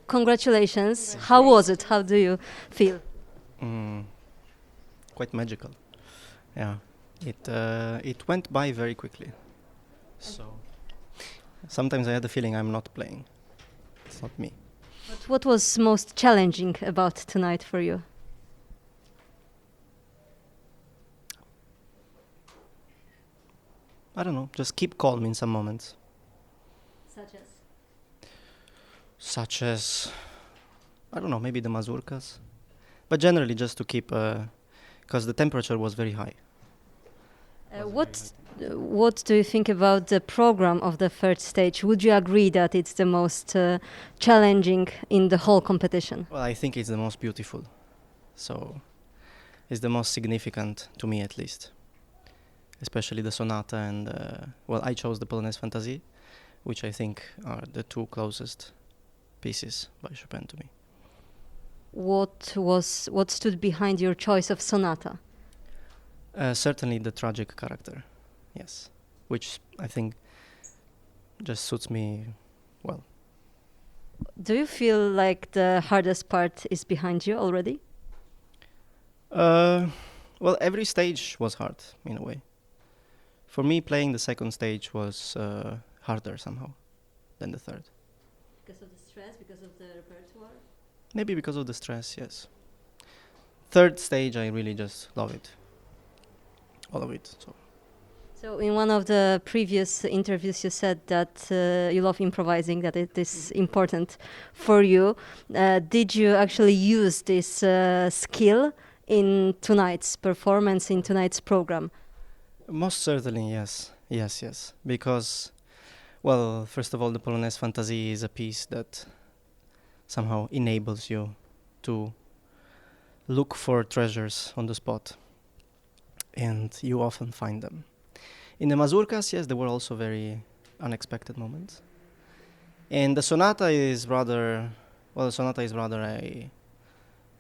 Congratulations. How was it? How do you feel? Mm, quite magical. Yeah, it went by very quickly. So sometimes I had the feeling I'm not playing. It's not me. But what was most challenging about tonight for you? I don't know. Just keep calm in some moments, Such as? such as I don't know, maybe the mazurkas, but generally just to keep, because the temperature was very high. What do you think about the program of the third stage? Would you agree that it's the most challenging in the whole competition? Well, I think it's the most beautiful, so it's the most significant to me at least, especially the sonata and well, I chose the Polonaise Fantasie, which I think are the two closest pieces by Chopin to me. What stood behind your choice of sonata? Certainly the tragic character, yes, which I think just suits me well. Do you feel like the hardest part is behind you already? Uh, well, every stage was hard in a way. For me, playing the second stage was harder somehow than the third. Because of the stress, because of the repertoire? Maybe because of the stress, yes. Third stage, I really just love it. All of it. So in one of the previous interviews, you said that you love improvising, that it is important for you. Did you actually use this skill in tonight's performance, in tonight's program? Most certainly, yes. Yes, yes. Because, well, first of all, the Polonaise Fantasie is a piece that somehow enables you to look for treasures on the spot. And you often find them. In the mazurkas, yes, there were also very unexpected moments. And the sonata is rather, well, the sonata is rather a,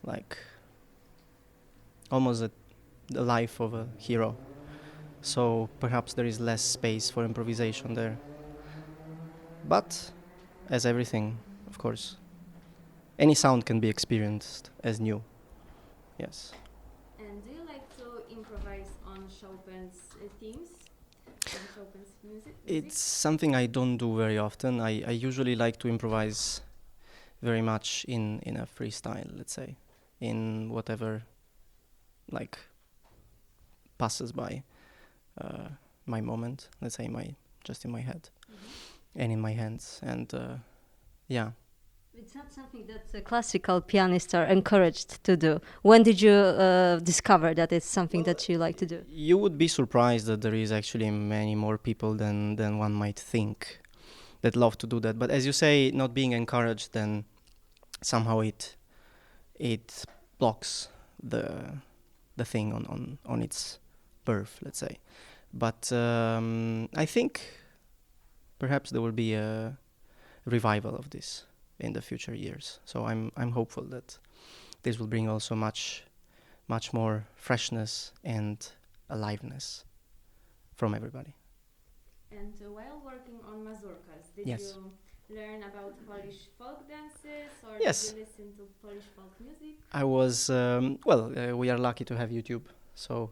like, almost the life of a hero. So perhaps there is less space for improvisation there. But, as everything, of course, any sound can be experienced as new. Yes. And do you like to improvise on Chopin's themes? On Chopin's music? It's something I don't do very often. I usually like to improvise very much in a freestyle, let's say, in whatever like passes by my moment, let's say just in my head and in my hands. And yeah. It's not something that classical pianists are encouraged to do. When did you discover that it's something that you like to do? You would be surprised that there is actually many more people than one might think that love to do that. But as you say, not being encouraged, then somehow it blocks the thing on its birth, let's say. But I think perhaps there will be a revival of this in the future years. So I'm hopeful that this will bring also much more freshness and aliveness from everybody. And while working on mazurkas, did Yes. you learn about Polish folk dances or Yes. did you listen to Polish folk music? I was we are lucky to have YouTube, so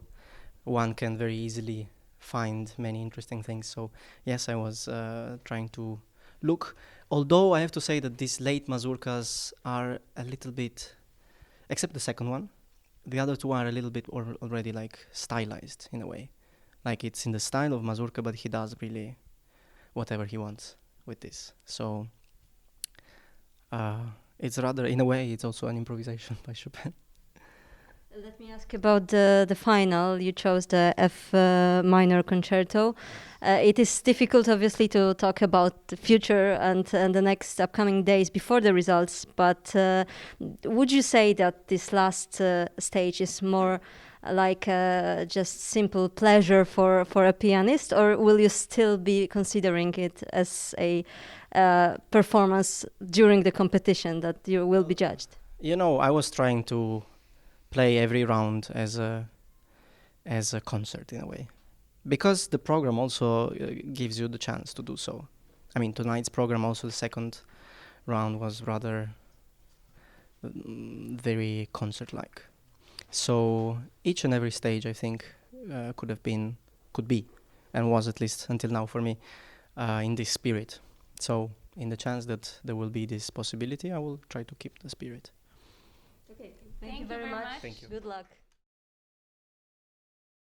one can very easily find many interesting things. So yes, I was trying to look. Although I have to say that these late mazurkas are a little bit, except the second one, the other two are a little bit already like stylized in a way. Like it's in the style of mazurka, but he does really whatever he wants with this. So it's rather, in a way, it's also an improvisation by Chopin. Let me ask about the final. You chose the F minor concerto. It is difficult, obviously, to talk about the future and the next upcoming days before the results. But would you say that this last stage is more like just simple pleasure for a pianist, or will you still be considering it as a performance during the competition that you will be judged? You know, I was trying to play every round as a concert in a way, because the program also gives you the chance to do so. I mean, tonight's program also, the second round was rather very concert-like. So each and every stage, I think, could be, and was at least until now for me, in this spirit. So in the chance that there will be this possibility, I will try to keep the spirit. Okay. Thank you very much. Thank you. Good luck.